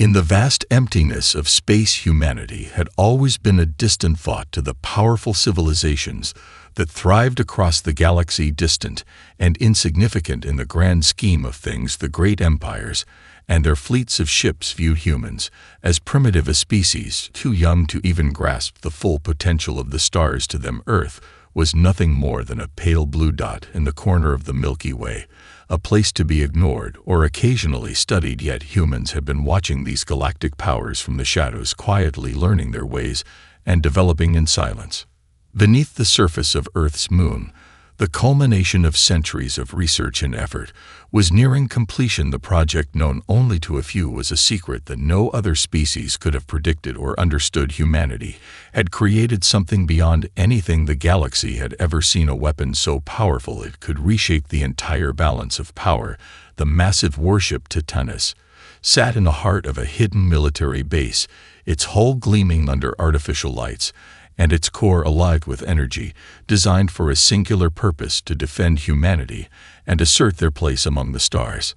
In the vast emptiness of space, humanity had always been a distant thought to the powerful civilizations that thrived across the galaxy, distant and insignificant in the grand scheme of things. The great empires and their fleets of ships viewed humans as primitive, a species too young to even grasp the full potential of the stars. To them, Earth was nothing more than a pale blue dot in the corner of the Milky Way, a place to be ignored or occasionally studied. Yet humans have been watching these galactic powers from the shadows, quietly learning their ways and developing in silence. Beneath the surface of Earth's moon, the culmination of centuries of research and effort was nearing completion. The project, known only to a few, was a secret that no other species could have predicted or understood. Humanity had created something beyond anything the galaxy had ever seen, a weapon so powerful it could reshape the entire balance of power. The massive warship Titanus sat in the heart of a hidden military base, its hull gleaming under artificial lights, and its core alive with energy, designed for a singular purpose: to defend humanity and assert their place among the stars.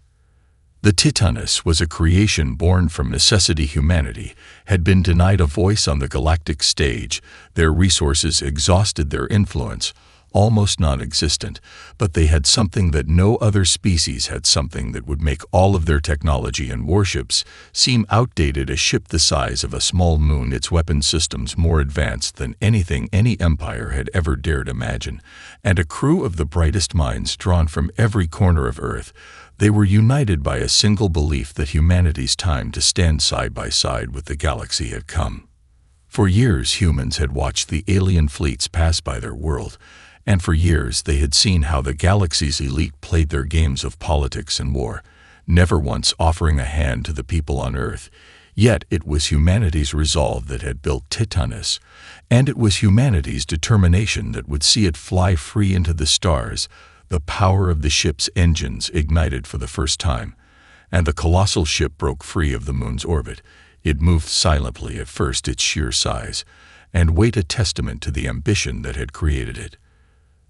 The Titanus was a creation born from necessity. Humanity had been denied a voice on the galactic stage, their resources exhausted, their influence almost non-existent, but they had something that no other species had, something that would make all of their technology and warships seem outdated: a ship the size of a small moon, its weapon systems more advanced than anything any empire had ever dared imagine, and a crew of the brightest minds drawn from every corner of Earth. They were united by a single belief that humanity's time to stand side by side with the galaxy had come. For years, humans had watched the alien fleets pass by their world, and for years they had seen how the galaxy's elite played their games of politics and war, never once offering a hand to the people on Earth. Yet it was humanity's resolve that had built Titanus, and it was humanity's determination that would see it fly free into the stars. The power of the ship's engines ignited for the first time, and the colossal ship broke free of the moon's orbit. It moved silently, at first its sheer size and weight a testament to the ambition that had created it.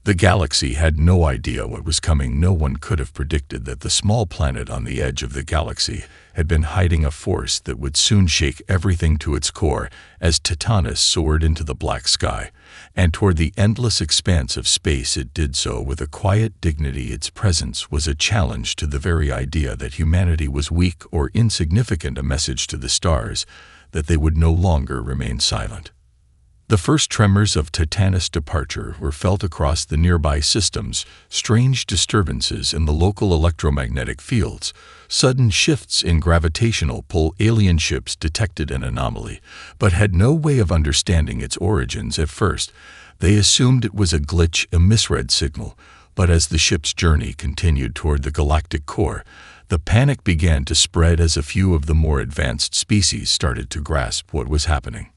The galaxy had no idea what was coming. No one could have predicted that the small planet on the edge of the galaxy had been hiding a force that would soon shake everything to its core. As Titanus soared into the black sky and toward the endless expanse of space, it did so with a quiet dignity. Its presence was a challenge to the very idea that humanity was weak or insignificant, a message to the stars that they would no longer remain silent. The first tremors of Titanus' departure were felt across the nearby systems: strange disturbances in the local electromagnetic fields, sudden shifts in gravitational pull. Alien ships detected an anomaly, but had no way of understanding its origins. At first, they assumed it was a glitch, a misread signal, but as the ship's journey continued toward the galactic core, the panic began to spread as a few of the more advanced species started to grasp what was happening.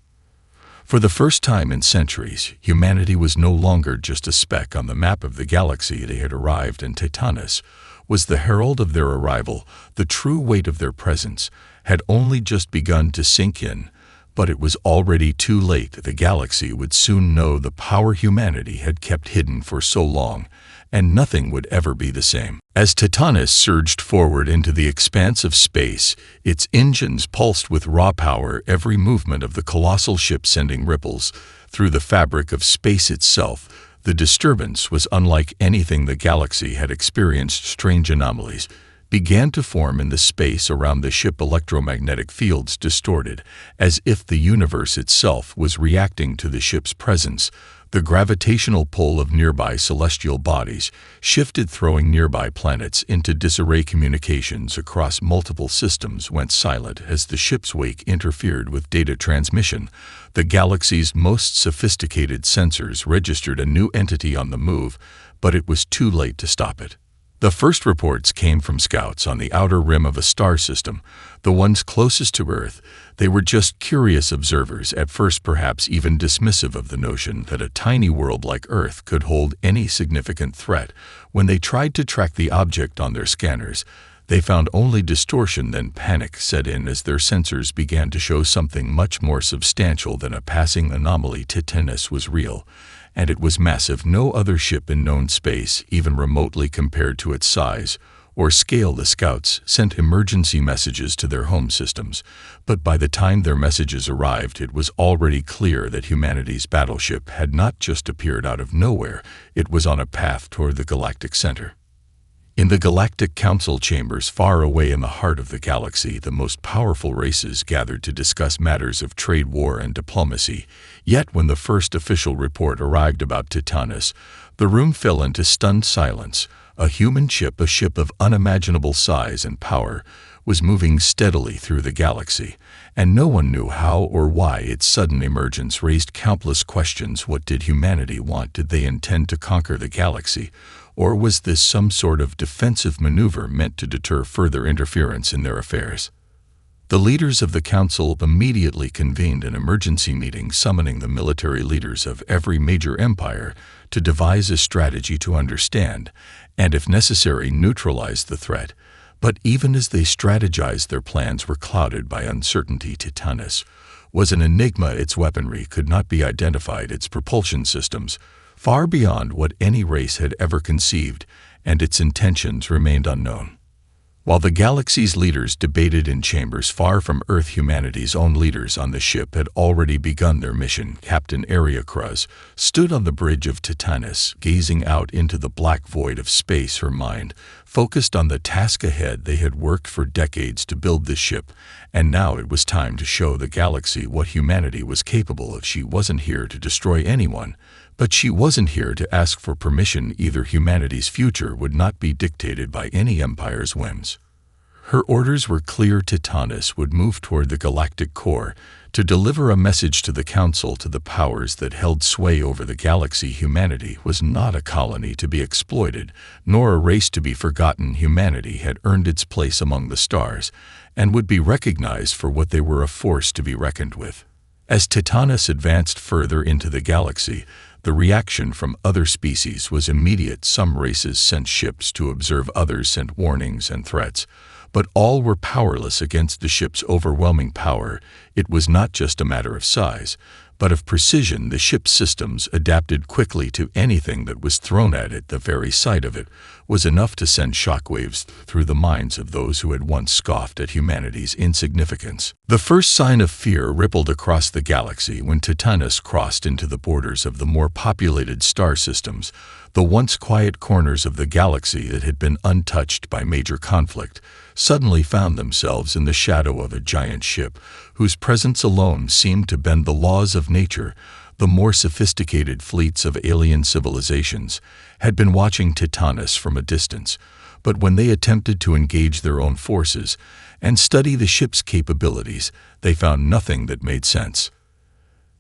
For the first time in centuries, humanity was no longer just a speck on the map of the galaxy. They had arrived, and Titanus was the herald of their arrival. The true weight of their presence had only just begun to sink in, but it was already too late. The galaxy would soon know the power humanity had kept hidden for so long, and nothing would ever be the same. As Titanus surged forward into the expanse of space, its engines pulsed with raw power, every movement of the colossal ship sending ripples through the fabric of space itself. The disturbance was unlike anything the galaxy had experienced. Strange anomalies began to form in the space around the ship. Electromagnetic fields distorted, as if the universe itself was reacting to the ship's presence. The gravitational pull of nearby celestial bodies shifted, throwing nearby planets into disarray. Communications across multiple systems went silent as the ship's wake interfered with data transmission. The galaxy's most sophisticated sensors registered a new entity on the move, but it was too late to stop it. The first reports came from scouts on the outer rim of a star system, the ones closest to Earth. They were just curious observers, at first perhaps even dismissive of the notion that a tiny world like Earth could hold any significant threat. When they tried to track the object on their scanners, they found only distortion. Then panic set in as their sensors began to show something much more substantial than a passing anomaly. Titanus was real, and it was massive. No other ship in known space, even remotely compared to its size or scale, the scouts sent emergency messages to their home systems, but by the time their messages arrived, it was already clear that humanity's battleship had not just appeared out of nowhere, it was on a path toward the galactic center. In the Galactic Council chambers far away in the heart of the galaxy, the most powerful races gathered to discuss matters of trade, war, and diplomacy. Yet when the first official report arrived about Titanus, the room fell into stunned silence. A human ship, a ship of unimaginable size and power, was moving steadily through the galaxy, and no one knew how or why. Its sudden emergence raised countless questions. What did humanity want? Did they intend to conquer the galaxy? Or was this some sort of defensive maneuver meant to deter further interference in their affairs? The leaders of the council immediately convened an emergency meeting, summoning the military leaders of every major empire to devise a strategy to understand, and if necessary, neutralize the threat. But even as they strategized, their plans were clouded by uncertainty. Titanus was an enigma. Its weaponry could not be identified, its propulsion systems far beyond what any race had ever conceived, and its intentions remained unknown. While the galaxy's leaders debated in chambers far from Earth, humanity's own leaders on the ship had already begun their mission. Captain Ariacruz stood on the bridge of Titanus, gazing out into the black void of space, her mind focused on the task ahead. They had worked for decades to build this ship, and now it was time to show the galaxy what humanity was capable of. She wasn't here to destroy anyone, but she wasn't here to ask for permission either. Humanity's future would not be dictated by any empire's whims. Her orders were clear. Titanus would move toward the galactic core to deliver a message to the council, to the powers that held sway over the galaxy. Humanity was not a colony to be exploited, nor a race to be forgotten. Humanity had earned its place among the stars and would be recognized for what they were, a force to be reckoned with. As Titanus advanced further into the galaxy, the reaction from other species was immediate. Some races sent ships to observe, others sent warnings and threats, but all were powerless against the ship's overwhelming power. It was not just a matter of size, but of precision. The ship's systems adapted quickly to anything that was thrown at it. The very sight of it was enough to send shockwaves through the minds of those who had once scoffed at humanity's insignificance. The first sign of fear rippled across the galaxy when Titanus crossed into the borders of the more populated star systems. The once quiet corners of the galaxy that had been untouched by major conflict suddenly found themselves in the shadow of a giant ship whose presence alone seemed to bend the laws of nature. The more sophisticated fleets of alien civilizations had been watching Titanus from a distance, but when they attempted to engage their own forces and study the ship's capabilities, they found nothing that made sense.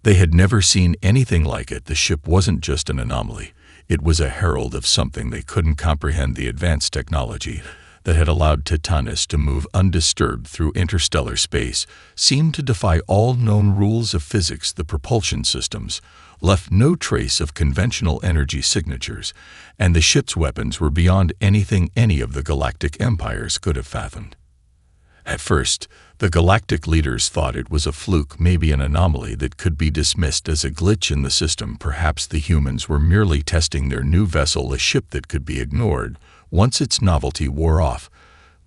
They had never seen anything like it. The ship wasn't just an anomaly. It was a herald of something they couldn't comprehend. The advanced technology that had allowed Titanus to move undisturbed through interstellar space seemed to defy all known rules of physics. The propulsion systems left no trace of conventional energy signatures, and the ship's weapons were beyond anything any of the galactic empires could have fathomed. At first, the galactic leaders thought it was a fluke, maybe an anomaly that could be dismissed as a glitch in the system. Perhaps the humans were merely testing their new vessel, a ship that could be ignored once its novelty wore off.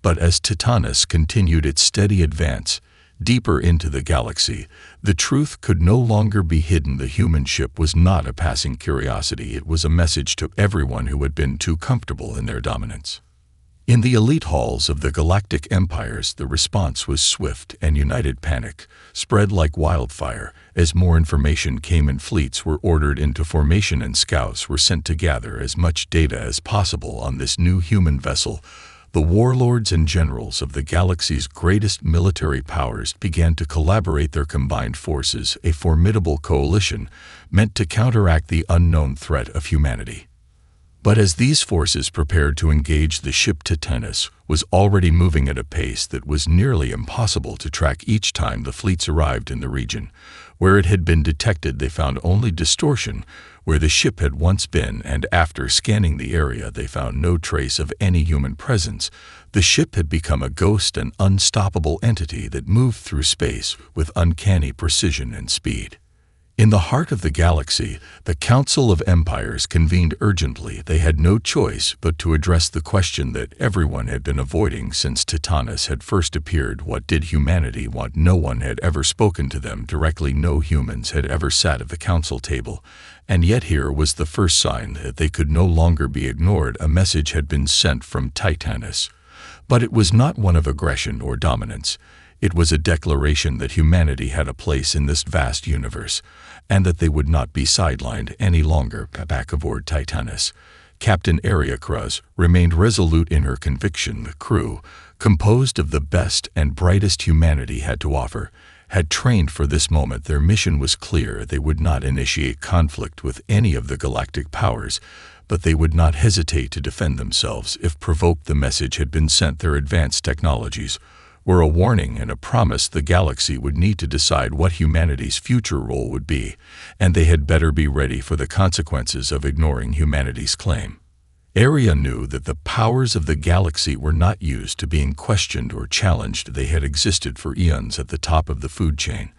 But as Titanus continued its steady advance deeper into the galaxy, the truth could no longer be hidden. The human ship was not a passing curiosity. It was a message to everyone who had been too comfortable in their dominance. In the elite halls of the galactic empires, the response was swift and united. Panic spread like wildfire as more information came in. Fleets were ordered into formation and scouts were sent to gather as much data as possible on this new human vessel. The warlords and generals of the galaxy's greatest military powers began to collaborate their combined forces, a formidable coalition meant to counteract the unknown threat of humanity. But as these forces prepared to engage, the ship Titanus was already moving at a pace that was nearly impossible to track. Each time the fleets arrived in the region where it had been detected, they found only distortion where the ship had once been, and after scanning the area, they found no trace of any human presence. The ship had become a ghost, an unstoppable entity that moved through space with uncanny precision and speed. In the heart of the galaxy, the Council of Empires convened urgently. They had no choice but to address the question that everyone had been avoiding since Titanus had first appeared. What did humanity want? No one had ever spoken to them directly. No humans had ever sat at the council table. And yet here was the first sign that they could no longer be ignored. A message had been sent from Titanus. But it was not one of aggression or dominance. It was a declaration that humanity had a place in this vast universe, and that they would not be sidelined any longer. Back aboard Titanus, Captain Ariacruz remained resolute in her conviction. The crew, composed of the best and brightest humanity had to offer, had trained for this moment. Their mission was clear. They would not initiate conflict with any of the galactic powers, but they would not hesitate to defend themselves if provoked. The message had been sent. Their advanced technologies were a warning and a promise. The galaxy would need to decide what humanity's future role would be, and they had better be ready for the consequences of ignoring humanity's claim. Aria knew that the powers of the galaxy were not used to being questioned or challenged. They had existed for eons at the top of the food chain,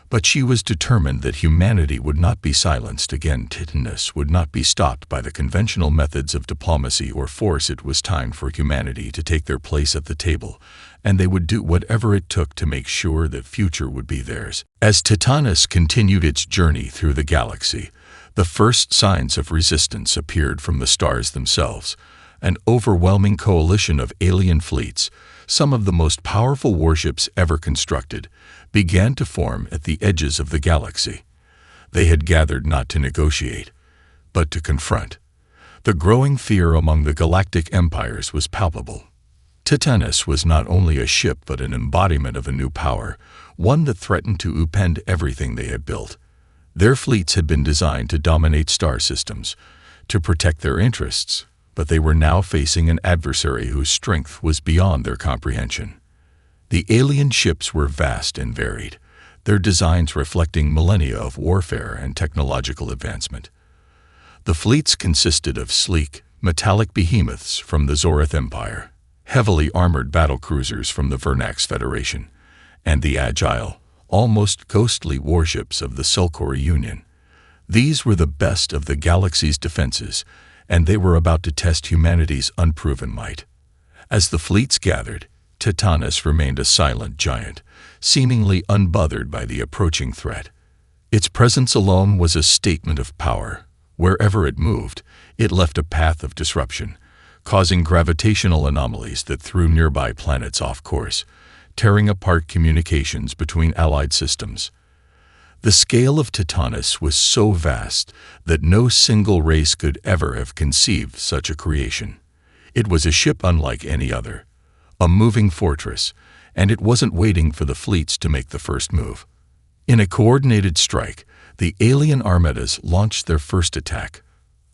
but she was determined that humanity would not be silenced again. Titanus would not be stopped by the conventional methods of diplomacy or force. It was time for humanity to take their place at the table, and they would do whatever it took to make sure that future would be theirs. As Titanus continued its journey through the galaxy, the first signs of resistance appeared from the stars themselves. An overwhelming coalition of alien fleets, some of the most powerful warships ever constructed, began to form at the edges of the galaxy. They had gathered not to negotiate, but to confront. The growing fear among the galactic empires was palpable. Titanus was not only a ship but an embodiment of a new power, one that threatened to upend everything they had built. Their fleets had been designed to dominate star systems, to protect their interests, but they were now facing an adversary whose strength was beyond their comprehension. The alien ships were vast and varied, their designs reflecting millennia of warfare and technological advancement. The fleets consisted of sleek, metallic behemoths from the Zorith Empire, heavily armored battlecruisers from the Vernax Federation, and the agile, almost ghostly warships of the Sulcori Union. These were the best of the galaxy's defenses, and they were about to test humanity's unproven might. As the fleets gathered, Titanus remained a silent giant, seemingly unbothered by the approaching threat. Its presence alone was a statement of power. Wherever it moved, it left a path of disruption, causing gravitational anomalies that threw nearby planets off course, tearing apart communications between allied systems. The scale of Titanus was so vast that no single race could ever have conceived such a creation. It was a ship unlike any other, a moving fortress, and it wasn't waiting for the fleets to make the first move. In a coordinated strike, the alien armadas launched their first attack.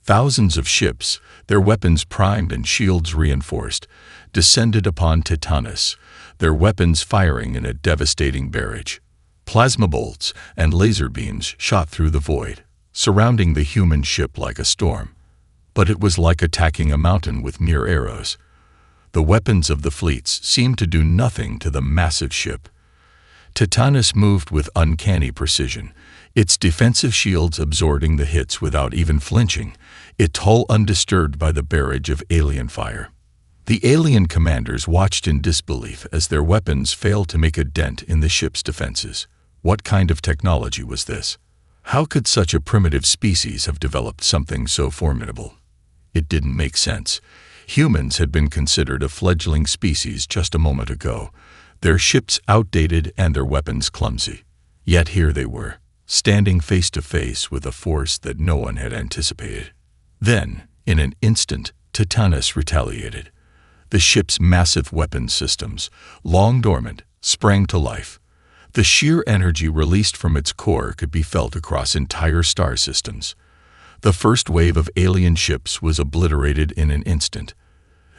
Thousands of ships, their weapons primed and shields reinforced, descended upon Titanus, their weapons firing in a devastating barrage. Plasma bolts and laser beams shot through the void, surrounding the human ship like a storm. But it was like attacking a mountain with mere arrows. The weapons of the fleets seemed to do nothing to the massive ship. Titanus moved with uncanny precision, its defensive shields absorbing the hits without even flinching, its hull undisturbed by the barrage of alien fire. The alien commanders watched in disbelief as their weapons failed to make a dent in the ship's defenses. What kind of technology was this? How could such a primitive species have developed something so formidable? It didn't make sense. Humans had been considered a fledgling species just a moment ago, their ships outdated and their weapons clumsy. Yet here they were, standing face to face with a force that no one had anticipated. Then, in an instant, Titanus retaliated. The ship's massive weapon systems, long dormant, sprang to life. The sheer energy released from its core could be felt across entire star systems. The first wave of alien ships was obliterated in an instant.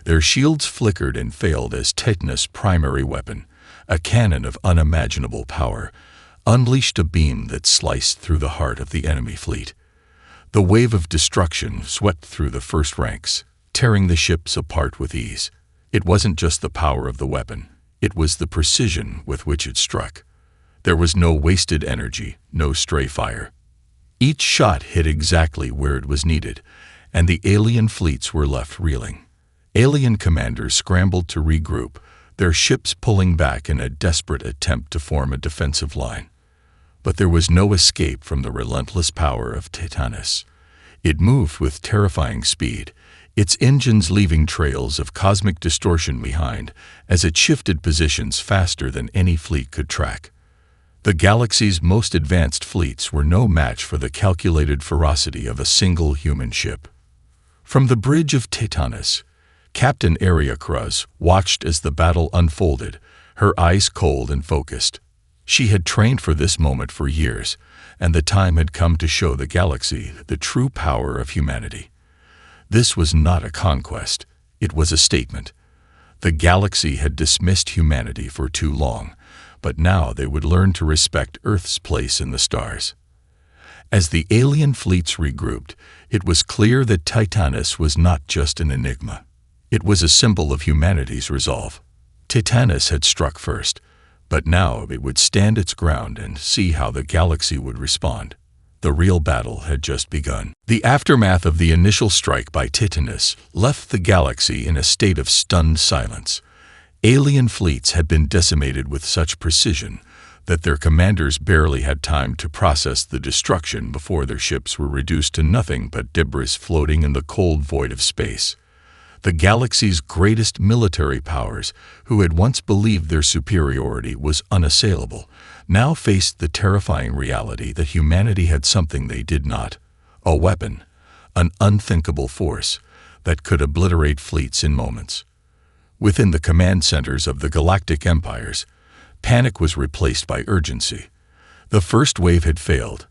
Their shields flickered and failed as Titanus' primary weapon, a cannon of unimaginable power, unleashed a beam that sliced through the heart of the enemy fleet. The wave of destruction swept through the first ranks, tearing the ships apart with ease. It wasn't just the power of the weapon, it was the precision with which it struck. There was no wasted energy, no stray fire. Each shot hit exactly where it was needed, and the alien fleets were left reeling. Alien commanders scrambled to regroup, their ships pulling back in a desperate attempt to form a defensive line. But there was no escape from the relentless power of Titanus. It moved with terrifying speed, its engines leaving trails of cosmic distortion behind as it shifted positions faster than any fleet could track. The galaxy's most advanced fleets were no match for the calculated ferocity of a single human ship. From the bridge of Titanus, Captain Aria Cruz watched as the battle unfolded, her eyes cold and focused. She had trained for this moment for years, and the time had come to show the galaxy the true power of humanity. This was not a conquest, it was a statement. The galaxy had dismissed humanity for too long, but now they would learn to respect Earth's place in the stars. As the alien fleets regrouped, it was clear that Titanus was not just an enigma. It was a symbol of humanity's resolve. Titanus had struck first, but now it would stand its ground and see how the galaxy would respond. The real battle had just begun. The aftermath of the initial strike by Titanus left the galaxy in a state of stunned silence. Alien fleets had been decimated with such precision that their commanders barely had time to process the destruction before their ships were reduced to nothing but debris floating in the cold void of space. The galaxy's greatest military powers, who had once believed their superiority was unassailable, now faced the terrifying reality that humanity had something they did not: a weapon, an unthinkable force that could obliterate fleets in moments. Within the command centers of the galactic empires, panic was replaced by urgency. The first wave had failed,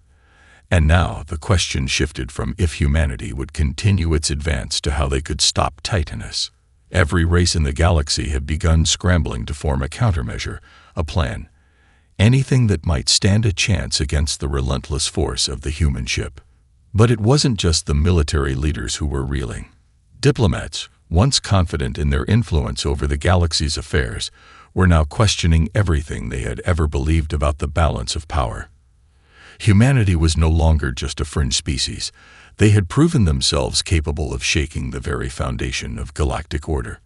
and now the question shifted from if humanity would continue its advance to how they could stop Titanus. Every race in the galaxy had begun scrambling to form a countermeasure, a plan, anything that might stand a chance against the relentless force of the human ship. But it wasn't just the military leaders who were reeling. Diplomats, once confident in their influence over the galaxy's affairs, were now questioning everything they had ever believed about the balance of power. Humanity was no longer just a fringe species. They had proven themselves capable of shaking the very foundation of galactic order.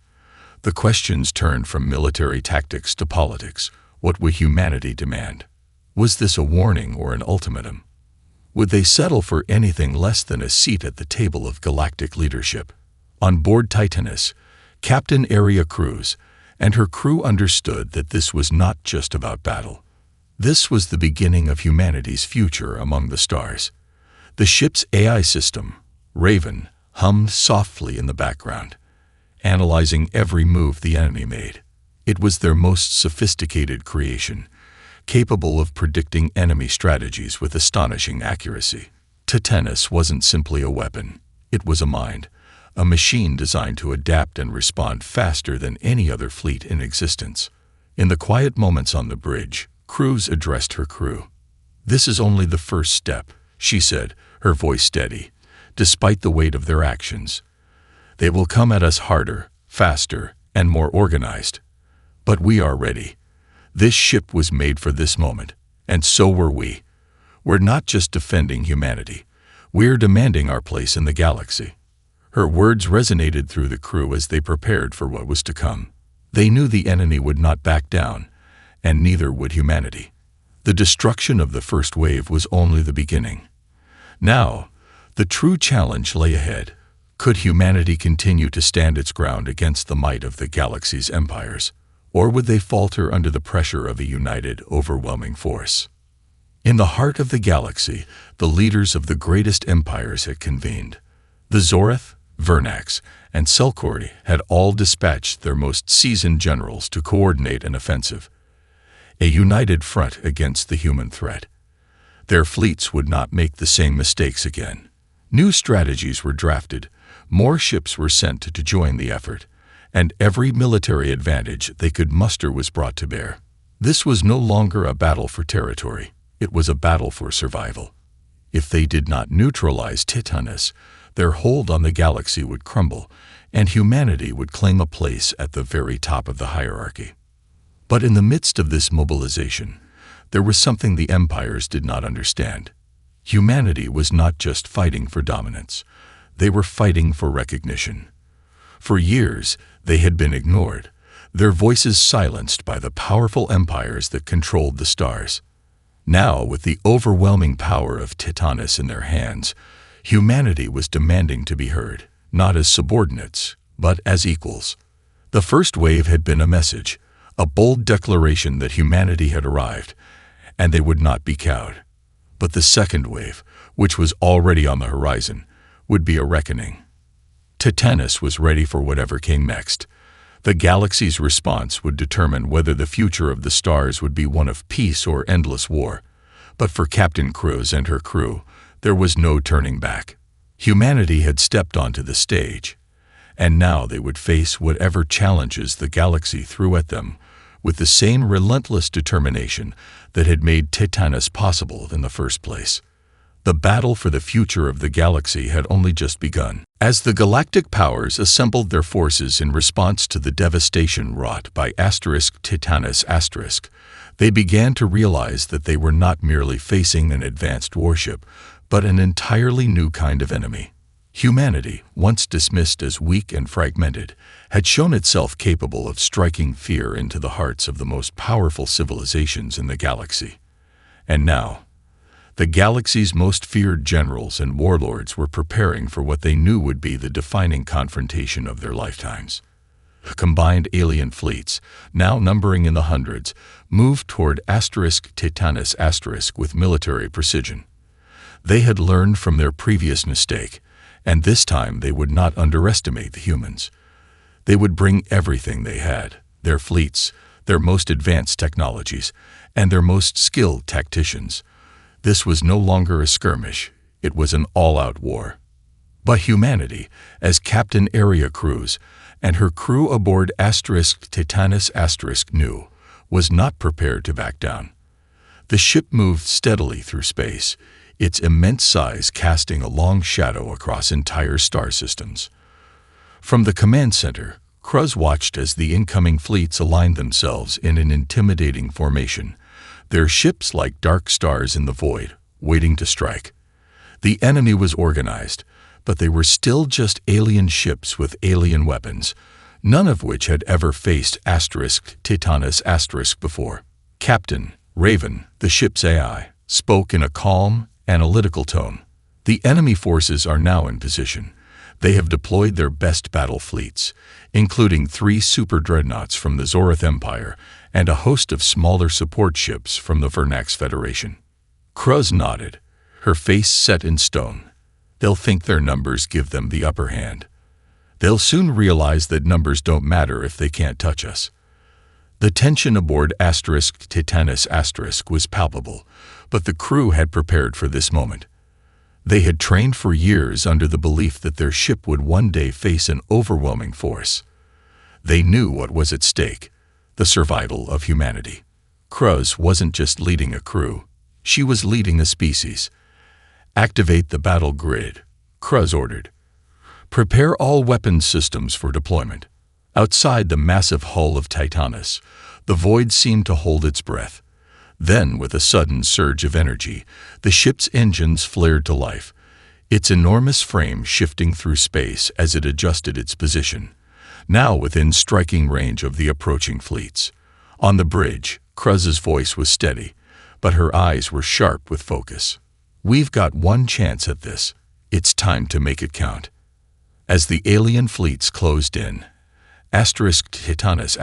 The questions turned from military tactics to politics. What would humanity demand? Was this a warning or an ultimatum? Would they settle for anything less than a seat at the table of galactic leadership? On board Titanus, Captain Aria Cruz and her crew understood that this was not just about battle. This was the beginning of humanity's future among the stars. The ship's AI system, Raven, hummed softly in the background, analyzing every move the enemy made. It was their most sophisticated creation, capable of predicting enemy strategies with astonishing accuracy. Titanus wasn't simply a weapon, it was a mind, a machine designed to adapt and respond faster than any other fleet in existence. In the quiet moments on the bridge, Cruz addressed her crew. "This is only the first step," she said, her voice steady, despite the weight of their actions. "They will come at us harder, faster, and more organized. But we are ready. This ship was made for this moment, and so were we. We're not just defending humanity. We're demanding our place in the galaxy." Her words resonated through the crew as they prepared for what was to come. They knew the enemy would not back down, and neither would humanity. The destruction of the first wave was only the beginning. Now, the true challenge lay ahead. Could humanity continue to stand its ground against the might of the galaxy's empires, or would they falter under the pressure of a united, overwhelming force? In the heart of the galaxy, the leaders of the greatest empires had convened. The Zoreth, Vernax, and Selkordi had all dispatched their most seasoned generals to coordinate an offensive, a united front against the human threat. Their fleets would not make the same mistakes again. New strategies were drafted, more ships were sent to join the effort, and every military advantage they could muster was brought to bear. This was no longer a battle for territory, it was a battle for survival. If they did not neutralize Titanus, their hold on the galaxy would crumble, and humanity would claim a place at the very top of the hierarchy. But in the midst of this mobilization, there was something the empires did not understand. Humanity was not just fighting for dominance. They were fighting for recognition. For years, they had been ignored, their voices silenced by the powerful empires that controlled the stars. Now, with the overwhelming power of Titanus in their hands, humanity was demanding to be heard, not as subordinates, but as equals. The first wave had been a message, a bold declaration that humanity had arrived, and they would not be cowed. But the second wave, which was already on the horizon, would be a reckoning. Titanus was ready for whatever came next. The galaxy's response would determine whether the future of the stars would be one of peace or endless war. But for Captain Cruz and her crew, there was no turning back. Humanity had stepped onto the stage, and now they would face whatever challenges the galaxy threw at them with the same relentless determination that had made Titanus possible in the first place. The battle for the future of the galaxy had only just begun. As the galactic powers assembled their forces in response to the devastation wrought by Titanus *, they began to realize that they were not merely facing an advanced warship, but an entirely new kind of enemy. Humanity, once dismissed as weak and fragmented, had shown itself capable of striking fear into the hearts of the most powerful civilizations in the galaxy. And now, the galaxy's most feared generals and warlords were preparing for what they knew would be the defining confrontation of their lifetimes. Combined alien fleets, now numbering in the hundreds, moved toward Titanus * with military precision. They had learned from their previous mistake, and this time they would not underestimate the humans. They would bring everything they had, their fleets, their most advanced technologies, and their most skilled tacticians. This was no longer a skirmish, it was an all-out war. But humanity, as Captain Area Cruz and her crew aboard Titanus * knew, was not prepared to back down. The ship moved steadily through space, its immense size casting a long shadow across entire star systems. From the command center, Cruz watched as the incoming fleets aligned themselves in an intimidating formation, their ships like dark stars in the void, waiting to strike. The enemy was organized, but they were still just alien ships with alien weapons, none of which had ever faced Titanus * before. Captain Raven, the ship's AI, spoke in a calm, analytical tone. The enemy forces are now in position. They have deployed their best battle fleets, including 3 super dreadnoughts from the Zorath Empire and a host of smaller support ships from the Vernax Federation. Cruz nodded, her face set in stone. They'll think their numbers give them the upper hand. They'll soon realize that numbers don't matter if they can't touch us. The tension aboard Titanus * was palpable, but the crew had prepared for this moment. They had trained for years under the belief that their ship would one day face an overwhelming force. They knew what was at stake, the survival of humanity. Cruz wasn't just leading a crew, she was leading a species. Activate the battle grid, Cruz ordered. Prepare all weapons systems for deployment. Outside the massive hull of Titanus, the void seemed to hold its breath. Then, with a sudden surge of energy, the ship's engines flared to life, its enormous frame shifting through space as it adjusted its position, now within striking range of the approaching fleets. On the bridge, Cruz's voice was steady, but her eyes were sharp with focus. We've got one chance at this. It's time to make it count. As the alien fleets closed in, Titanus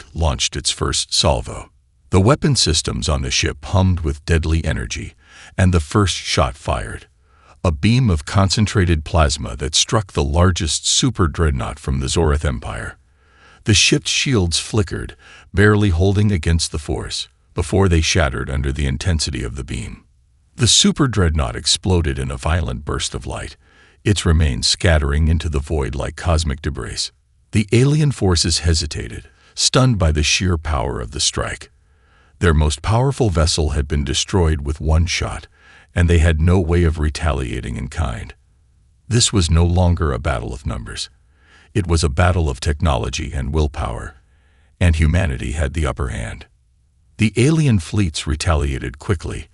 * launched its first salvo. The weapon systems on the ship hummed with deadly energy, and the first shot fired. A beam of concentrated plasma that struck the largest super dreadnought from the Zorath Empire. The ship's shields flickered, barely holding against the force, before they shattered under the intensity of the beam. The super dreadnought exploded in a violent burst of light, its remains scattering into the void like cosmic debris. The alien forces hesitated, stunned by the sheer power of the strike. Their most powerful vessel had been destroyed with one shot, and they had no way of retaliating in kind. This was no longer a battle of numbers. It was a battle of technology and willpower, and humanity had the upper hand. The alien fleets retaliated quickly,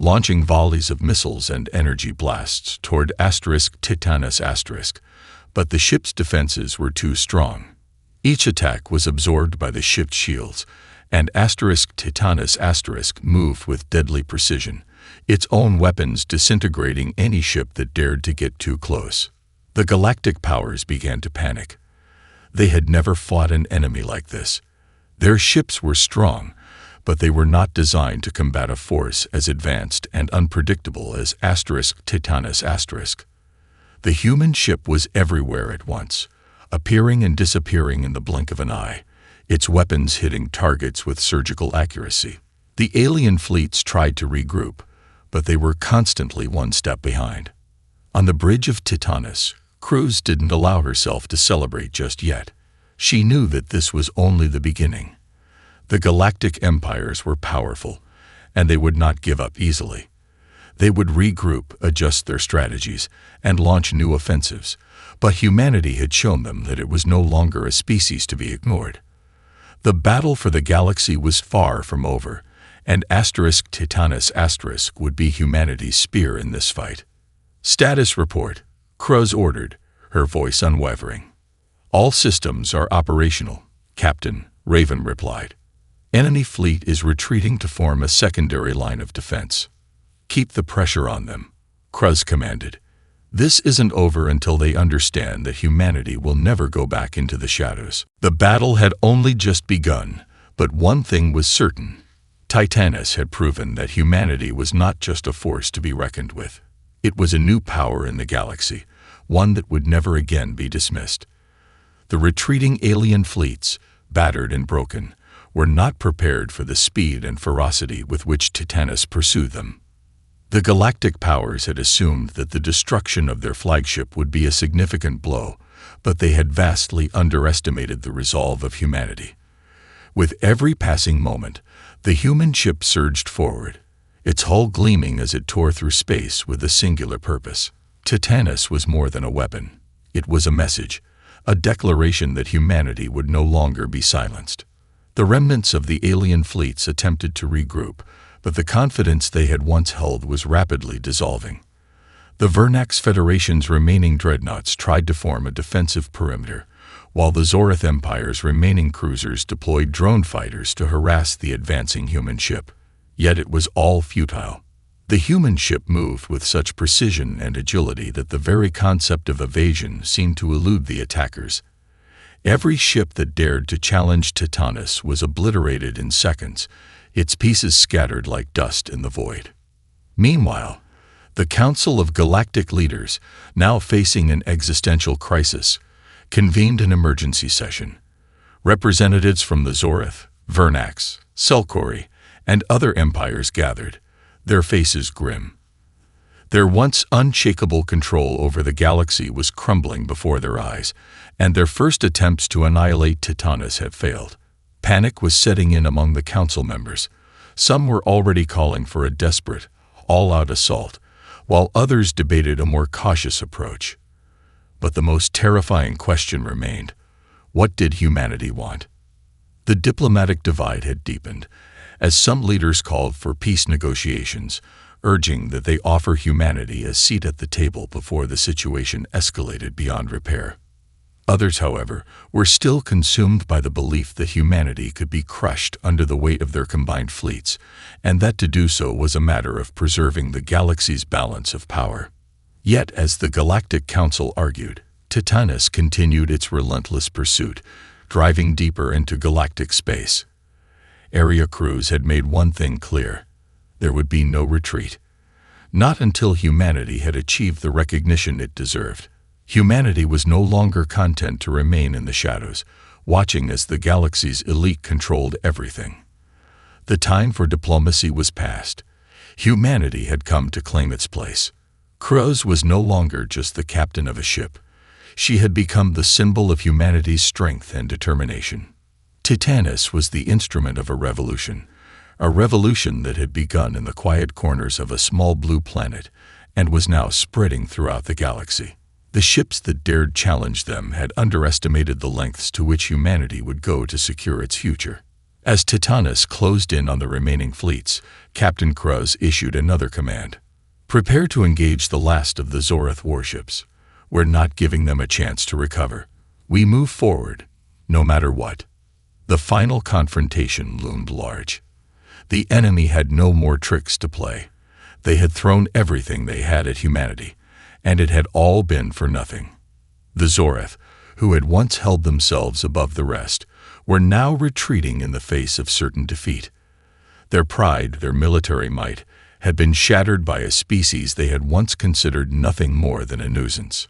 launching volleys of missiles and energy blasts toward *Titanus*. But the ship's defenses were too strong. Each attack was absorbed by the ship's shields, and *Titanus* moved with deadly precision, its own weapons disintegrating any ship that dared to get too close. The galactic powers began to panic. They had never fought an enemy like this. Their ships were strong, but they were not designed to combat a force as advanced and unpredictable as *Titanus*. The human ship was everywhere at once, appearing and disappearing in the blink of an eye, its weapons hitting targets with surgical accuracy. The alien fleets tried to regroup, but they were constantly one step behind. On the bridge of Titanus, Cruz didn't allow herself to celebrate just yet. She knew that this was only the beginning. The galactic empires were powerful, and they would not give up easily. They would regroup, adjust their strategies, and launch new offensives, but humanity had shown them that it was no longer a species to be ignored. The battle for the galaxy was far from over, and *Titanus* would be humanity's spear in this fight. "Status report," Cruz ordered, her voice unwavering. "All systems are operational," Captain Raven replied. "Enemy fleet is retreating to form a secondary line of defense." "Keep the pressure on them," Cruz commanded. "This isn't over until they understand that humanity will never go back into the shadows." The battle had only just begun, but one thing was certain. Titanus had proven that humanity was not just a force to be reckoned with. It was a new power in the galaxy, one that would never again be dismissed. The retreating alien fleets, battered and broken, were not prepared for the speed and ferocity with which Titanus pursued them. The galactic powers had assumed that the destruction of their flagship would be a significant blow, but they had vastly underestimated the resolve of humanity. With every passing moment, the human ship surged forward, its hull gleaming as it tore through space with a singular purpose. Titanus was more than a weapon. It was a message, a declaration that humanity would no longer be silenced. The remnants of the alien fleets attempted to regroup, but the confidence they had once held was rapidly dissolving. The Vernax Federation's remaining dreadnoughts tried to form a defensive perimeter, while the Zorath Empire's remaining cruisers deployed drone fighters to harass the advancing human ship. Yet it was all futile. The human ship moved with such precision and agility that the very concept of evasion seemed to elude the attackers. Every ship that dared to challenge Titanus was obliterated in seconds, its pieces scattered like dust in the void. Meanwhile, the Council of Galactic Leaders, now facing an existential crisis, convened an emergency session. Representatives from the Zorath, Vernax, Selkori, and other empires gathered, their faces grim. Their once unshakable control over the galaxy was crumbling before their eyes, and their first attempts to annihilate Titanus had failed. Panic was setting in among the council members. Some were already calling for a desperate, all-out assault, while others debated a more cautious approach. But the most terrifying question remained: what did humanity want? The diplomatic divide had deepened, as some leaders called for peace negotiations, urging that they offer humanity a seat at the table before the situation escalated beyond repair. Others, however, were still consumed by the belief that humanity could be crushed under the weight of their combined fleets, and that to do so was a matter of preserving the galaxy's balance of power. Yet, as the Galactic Council argued, Titanus continued its relentless pursuit, driving deeper into galactic space. Area crews had made one thing clear: there would be no retreat. Not until humanity had achieved the recognition it deserved. Humanity was no longer content to remain in the shadows, watching as the galaxy's elite controlled everything. The time for diplomacy was past. Humanity had come to claim its place. Cruz was no longer just the captain of a ship. She had become the symbol of humanity's strength and determination. Titanus was the instrument of a revolution that had begun in the quiet corners of a small blue planet and was now spreading throughout the galaxy. The ships that dared challenge them had underestimated the lengths to which humanity would go to secure its future. As Titanus closed in on the remaining fleets, Captain Kruz issued another command. Prepare to engage the last of the Zoreth warships. We're not giving them a chance to recover. We move forward, no matter what. The final confrontation loomed large. The enemy had no more tricks to play. They had thrown everything they had at humanity, and it had all been for nothing. The Zoreth, who had once held themselves above the rest, were now retreating in the face of certain defeat. Their pride, their military might, had been shattered by a species they had once considered nothing more than a nuisance.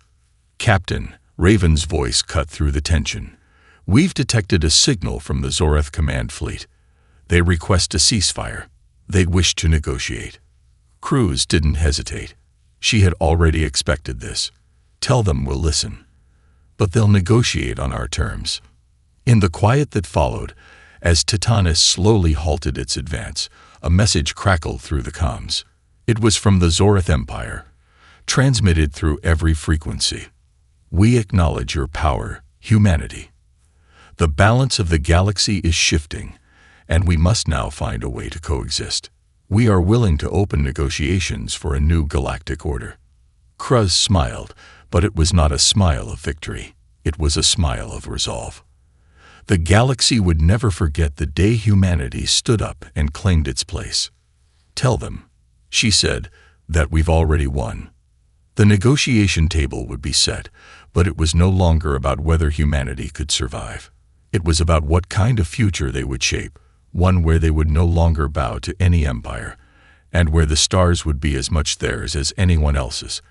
Captain, Raven's voice cut through the tension. We've detected a signal from the Zoreth command fleet. They request a ceasefire. They wish to negotiate. Kruz didn't hesitate. She had already expected this. Tell them we'll listen. But they'll negotiate on our terms. In the quiet that followed, as Titanus slowly halted its advance, a message crackled through the comms. It was from the Zoreth Empire, transmitted through every frequency. We acknowledge your power, humanity. The balance of the galaxy is shifting, and we must now find a way to coexist. We are willing to open negotiations for a new galactic order. Kruz smiled, but it was not a smile of victory. It was a smile of resolve. The galaxy would never forget the day humanity stood up and claimed its place. Tell them, she said, that we've already won. The negotiation table would be set, but it was no longer about whether humanity could survive. It was about what kind of future they would shape, one where they would no longer bow to any empire, and where the stars would be as much theirs as anyone else's.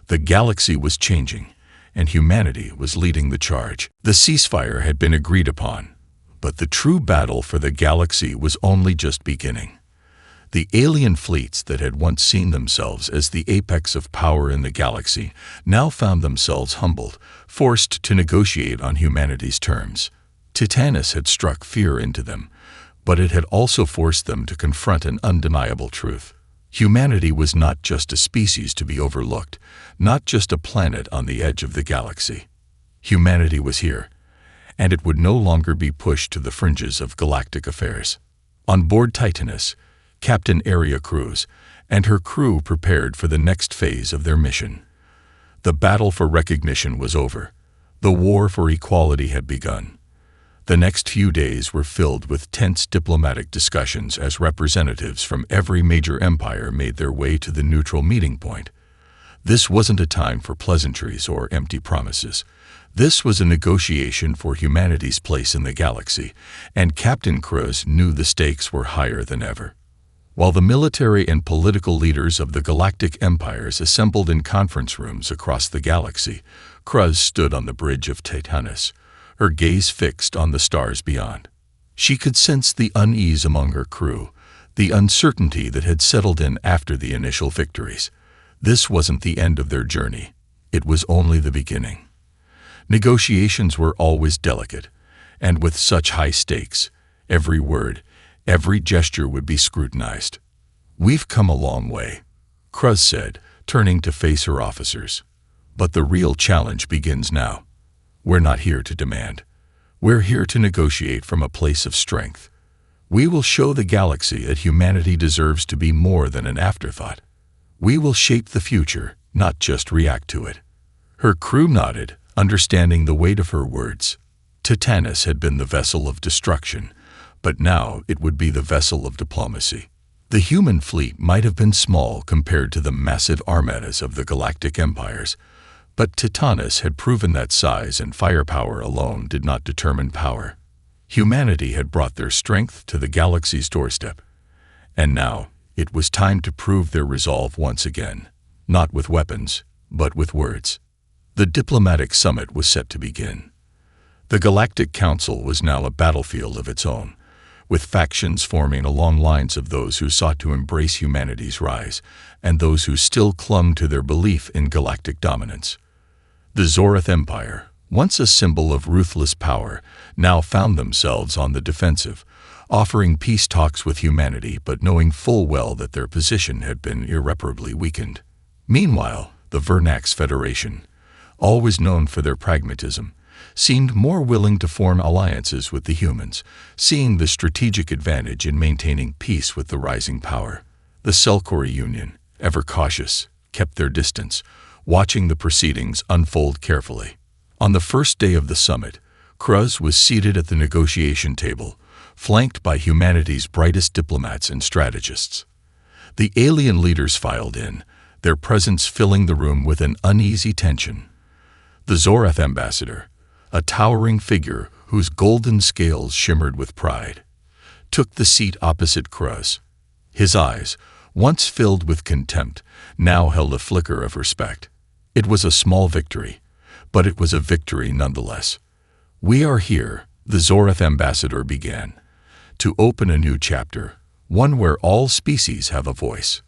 The galaxy was changing, and humanity was leading the charge. The ceasefire had been agreed upon, but the true battle for the galaxy was only just beginning. The alien fleets that had once seen themselves as the apex of power in the galaxy now found themselves humbled, forced to negotiate on humanity's terms. Titanus had struck fear into them, but it had also forced them to confront an undeniable truth. Humanity was not just a species to be overlooked, not just a planet on the edge of the galaxy. Humanity was here, and it would no longer be pushed to the fringes of galactic affairs. On board Titanus, Captain Aria Kruz and her crew prepared for the next phase of their mission. The battle for recognition was over. The war for equality had begun. The next few days were filled with tense diplomatic discussions as representatives from every major empire made their way to the neutral meeting point. This wasn't a time for pleasantries or empty promises. This was a negotiation for humanity's place in the galaxy, and Captain Kruz knew the stakes were higher than ever. While the military and political leaders of the galactic empires assembled in conference rooms across the galaxy, Kruz stood on the bridge of Titanus, her gaze fixed on the stars beyond. She could sense the unease among her crew, the uncertainty that had settled in after the initial victories. This wasn't the end of their journey. It was only the beginning. Negotiations were always delicate, and with such high stakes, every word, every gesture would be scrutinized. "We've come a long way," Kruz said, turning to face her officers. "But the real challenge begins now. We're not here to demand. We're here to negotiate from a place of strength. We will show the galaxy that humanity deserves to be more than an afterthought. We will shape the future, not just react to it." Her crew nodded, understanding the weight of her words. Titanus had been the vessel of destruction, but now it would be the vessel of diplomacy. The human fleet might have been small compared to the massive armadas of the galactic empires, but Titanus had proven that size and firepower alone did not determine power. Humanity had brought their strength to the galaxy's doorstep, and now it was time to prove their resolve once again, not with weapons, but with words. The diplomatic summit was set to begin. The Galactic Council was now a battlefield of its own, with factions forming along lines of those who sought to embrace humanity's rise and those who still clung to their belief in galactic dominance. The Zoreth Empire, once a symbol of ruthless power, now found themselves on the defensive, offering peace talks with humanity but knowing full well that their position had been irreparably weakened. Meanwhile, the Vernax Federation, always known for their pragmatism, seemed more willing to form alliances with the humans, seeing the strategic advantage in maintaining peace with the rising power. The Selkori Union, ever cautious, kept their distance, watching the proceedings unfold carefully. On the first day of the summit, Kruz was seated at the negotiation table, flanked by humanity's brightest diplomats and strategists. The alien leaders filed in, their presence filling the room with an uneasy tension. The Zorath ambassador, a towering figure whose golden scales shimmered with pride, took the seat opposite Kruz. His eyes, once filled with contempt, now held a flicker of respect. It was a small victory, but it was a victory nonetheless. "We are here," the Zorath ambassador began, "to open a new chapter, one where all species have a voice.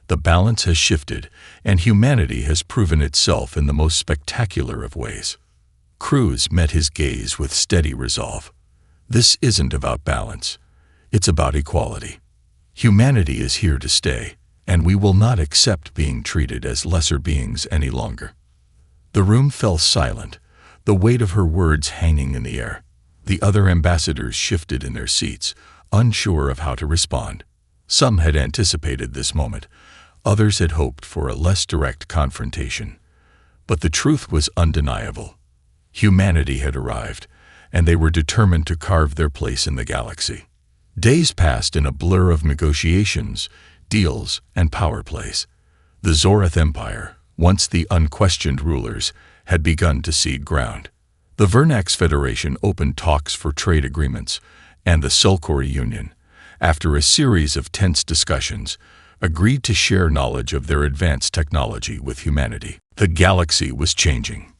The balance has shifted, and humanity has proven itself in the most spectacular of ways." Kruz met his gaze with steady resolve. "This isn't about balance. It's about equality. Humanity is here to stay, and we will not accept being treated as lesser beings any longer." The room fell silent, the weight of her words hanging in the air. The other ambassadors shifted in their seats, unsure of how to respond. Some had anticipated this moment, others had hoped for a less direct confrontation. But the truth was undeniable. Humanity had arrived, and they were determined to carve their place in the galaxy. Days passed in a blur of negotiations, deals, and power plays. The Zorath Empire, once the unquestioned rulers, had begun to cede ground. The Vernax Federation opened talks for trade agreements, and the Selkori Union, after a series of tense discussions, agreed to share knowledge of their advanced technology with humanity. The galaxy was changing.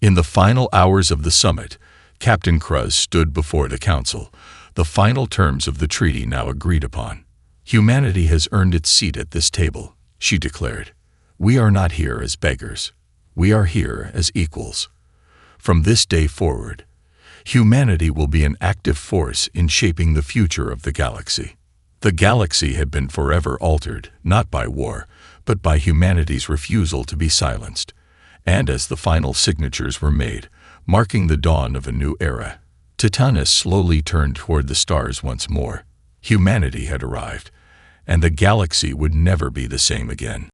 In the final hours of the summit, Captain Kruz stood before the council, the final terms of the treaty now agreed upon. "Humanity has earned its seat at this table," she declared. "We are not here as beggars. We are here as equals. From this day forward, humanity will be an active force in shaping the future of the galaxy." The galaxy had been forever altered, not by war, but by humanity's refusal to be silenced. And as the final signatures were made, marking the dawn of a new era, Titanus slowly turned toward the stars once more. Humanity had arrived, and the galaxy would never be the same again.